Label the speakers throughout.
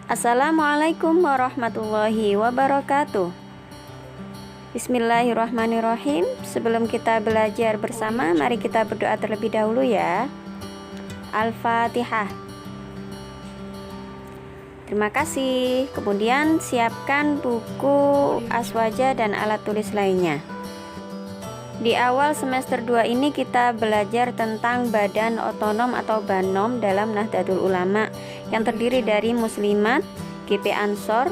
Speaker 1: Assalamualaikum warahmaullahi wabarakatuh. Bismillahirrahmanirrahim. Sebelum kita belajar bersama, mari kita berdoa terlebih dahulu ya. Al-Fatihah. Terima kasih. Kemudian siapkan buku, aswaja dan alat tulis lainnya. Di awal semester 2 ini kita belajar tentang badan otonom atau Banom dalam Nahdlatul Ulama yang terdiri dari Muslimat, GP Ansor,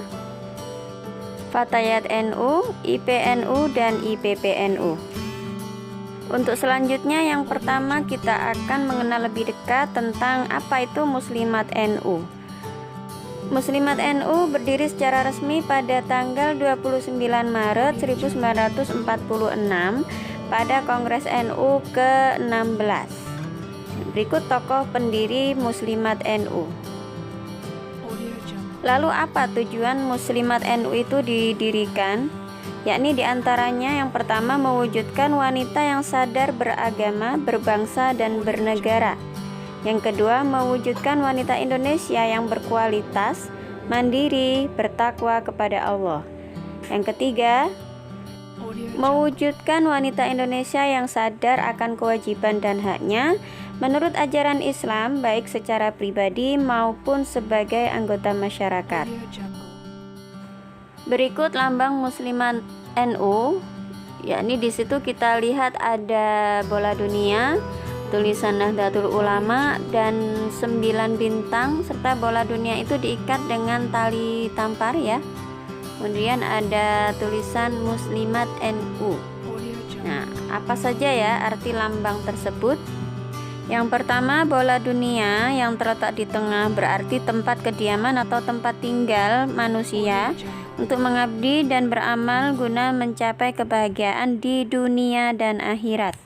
Speaker 1: Fatayat NU, IPNU, dan IPPNU. Untuk selanjutnya, yang pertama kita akan mengenal lebih dekat tentang apa itu Muslimat NU. Muslimat NU berdiri secara resmi pada tanggal 29 Maret 1946 pada Kongres NU ke-16. Berikut tokoh pendiri Muslimat NU. Lalu apa tujuan Muslimat NU itu didirikan? Yakni diantaranya yang pertama mewujudkan wanita yang sadar beragama, berbangsa, dan bernegara. Yang kedua mewujudkan wanita Indonesia yang berkualitas, mandiri, bertakwa kepada Allah. Yang ketiga mewujudkan wanita Indonesia yang sadar akan kewajiban dan haknya menurut ajaran Islam, baik secara pribadi maupun sebagai anggota masyarakat. Berikut lambang Muslimat NU, yakni di situ kita lihat ada bola dunia, tulisan Nahdlatul Ulama, dan 9 bintang, serta bola dunia itu diikat dengan tali tampar ya. Kemudian ada tulisan Muslimat NU. Nah, apa saja ya arti lambang tersebut? Yang pertama, bola dunia yang terletak di tengah berarti tempat kediaman atau tempat tinggal manusia untuk mengabdi dan beramal guna mencapai kebahagiaan di dunia dan akhirat.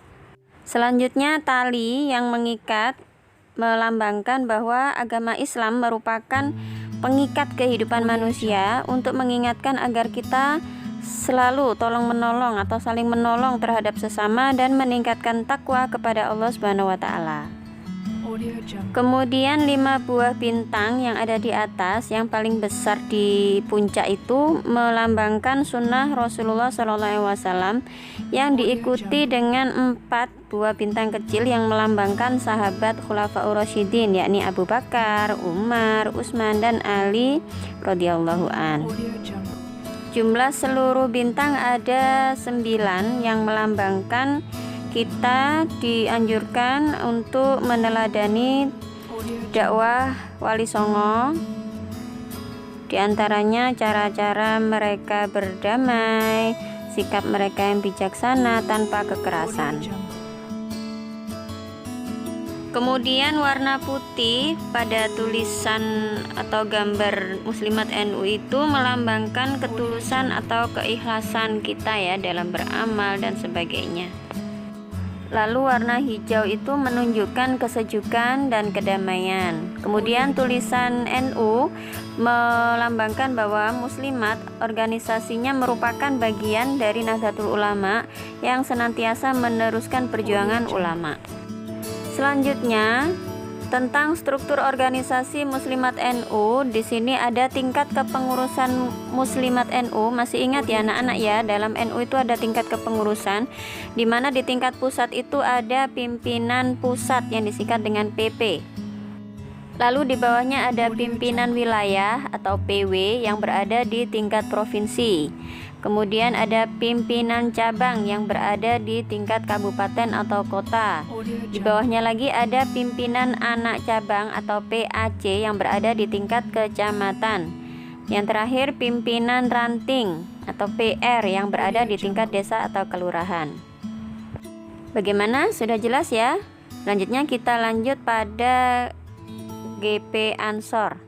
Speaker 1: Selanjutnya, tali yang mengikat melambangkan bahwa agama Islam merupakan pengikat kehidupan manusia untuk mengingatkan agar kita selalu tolong-menolong atau saling menolong terhadap sesama dan meningkatkan takwa kepada Allah Subhanahu wa taala. Kemudian 5 buah bintang yang ada di atas, yang paling besar di puncak itu melambangkan sunnah Rasulullah SAW yang diikuti dengan 4 buah bintang kecil yang melambangkan sahabat Khulafaur Rasyidin, yakni Abu Bakar, Umar, Utsman, dan Ali radhiyallahu an. Jumlah seluruh bintang ada 9 yang melambangkan kita dianjurkan untuk meneladani dakwah Wali Songo. Di antaranya cara-cara mereka berdamai, sikap mereka yang bijaksana tanpa kekerasan. Kemudian warna putih pada tulisan atau gambar Muslimat NU itu melambangkan ketulusan atau keikhlasan kita ya dalam beramal dan sebagainya. Lalu warna hijau itu menunjukkan kesejukan dan kedamaian. Kemudian tulisan NU melambangkan bahwa Muslimat organisasinya merupakan bagian dari Nahdlatul Ulama yang senantiasa meneruskan perjuangan ulama. Selanjutnya, tentang struktur organisasi Muslimat NU, di sini ada tingkat kepengurusan Muslimat NU. Masih ingat ya anak-anak ya, dalam NU itu ada tingkat kepengurusan, di mana di tingkat pusat itu ada pimpinan pusat yang disingkat dengan PP. Lalu di bawahnya ada pimpinan wilayah atau PW yang berada di tingkat provinsi. Kemudian ada pimpinan cabang yang berada di tingkat kabupaten atau kota. Di bawahnya lagi ada pimpinan anak cabang atau PAC yang berada di tingkat kecamatan. Yang terakhir pimpinan ranting atau PR yang berada di tingkat desa atau kelurahan. Bagaimana? Sudah jelas ya? Selanjutnya kita lanjut pada GP Ansor.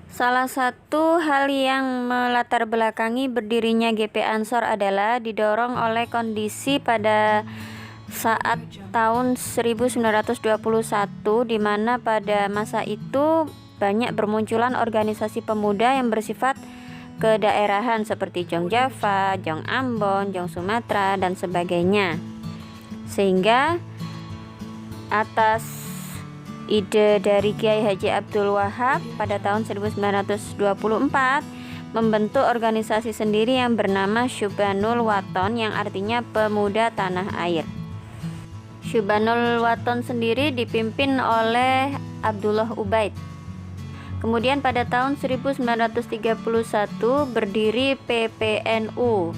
Speaker 1: Salah satu hal yang melatar belakangi berdirinya GP Ansor adalah didorong oleh kondisi pada saat tahun 1921, di mana pada masa itu banyak bermunculan organisasi pemuda yang bersifat kedaerahan seperti Jong Java, Jong Ambon, Jong Sumatera, dan sebagainya. Sehingga atas Ide dari Kiai Haji Abdul Wahab pada tahun 1924 membentuk organisasi sendiri yang bernama Syubanul Waton, yang artinya pemuda tanah air. Syubanul Waton sendiri dipimpin oleh Abdullah Ubaid. Kemudian pada tahun 1931 berdiri PPNU,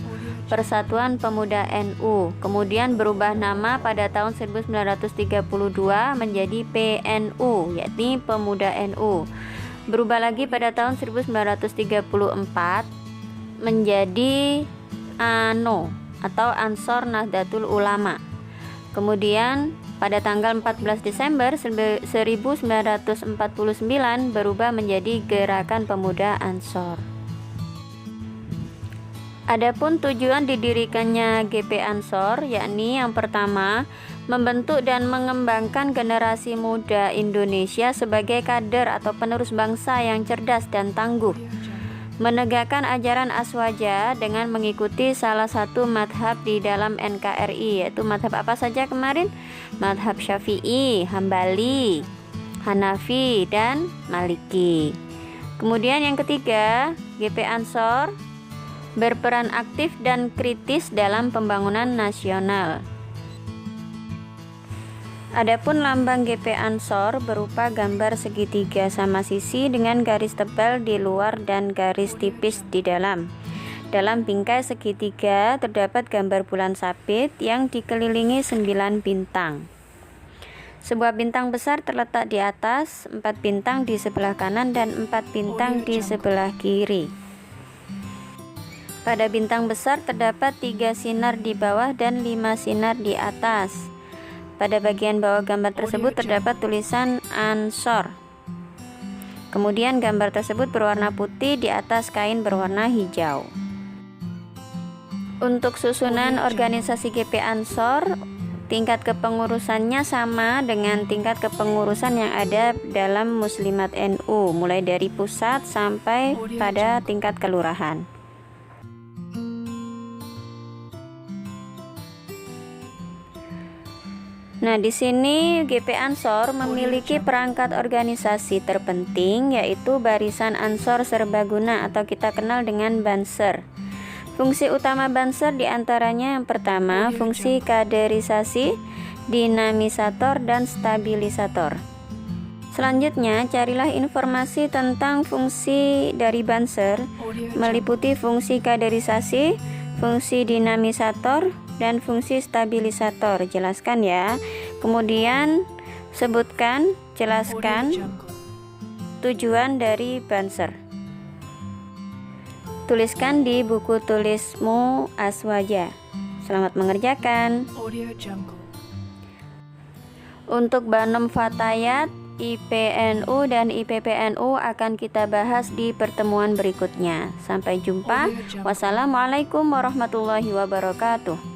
Speaker 1: Persatuan Pemuda NU. Kemudian berubah nama pada tahun 1932 menjadi PNU, yakni Pemuda NU. Berubah lagi pada tahun 1934 menjadi ANO atau Ansor Nahdlatul Ulama. Kemudian pada tanggal 14 Desember 1949 berubah menjadi Gerakan Pemuda Ansor. Adapun tujuan didirikannya GP Ansor, yakni yang pertama, membentuk dan mengembangkan generasi muda Indonesia sebagai kader atau penerus bangsa yang cerdas dan tangguh, menegakkan ajaran aswaja dengan mengikuti salah satu madhab di dalam NKRI, yaitu madhab apa saja kemarin? Madhab Syafi'i, Hambali, Hanafi, dan Maliki. Kemudian yang ketiga, GP Ansor berperan aktif dan kritis dalam pembangunan nasional. Adapun lambang GP Ansor berupa gambar segitiga sama sisi dengan garis tebal di luar dan garis tipis di dalam. Dalam bingkai segitiga terdapat gambar bulan sabit yang dikelilingi 9 bintang. Sebuah bintang besar terletak di atas, 4 bintang di sebelah kanan dan 4 bintang di sebelah kiri. Pada bintang besar terdapat 3 sinar di bawah dan 5 sinar di atas. Pada bagian bawah gambar tersebut terdapat tulisan Ansor. Kemudian gambar tersebut berwarna putih di atas kain berwarna hijau. Untuk susunan organisasi GP Ansor, tingkat kepengurusannya sama dengan tingkat kepengurusan yang ada dalam Muslimat NU, mulai dari pusat sampai pada tingkat kelurahan. Nah, di sini GP Ansor memiliki perangkat organisasi terpenting, yaitu Barisan Ansor Serbaguna atau kita kenal dengan Banser. Fungsi utama Banser diantaranya yang pertama, fungsi kaderisasi, dinamisator, dan stabilisator. Selanjutnya, carilah informasi tentang fungsi dari Banser, meliputi fungsi kaderisasi, fungsi dinamisator, dan fungsi stabilisator. Jelaskan ya. Kemudian jelaskan tujuan dari Banser. Tuliskan di buku tulismu Aswaja. Selamat mengerjakan. Untuk Banom Fatayat, IPNU dan IPPNU akan kita bahas di pertemuan berikutnya. Sampai jumpa. Wassalamualaikum warahmatullahi wabarakatuh.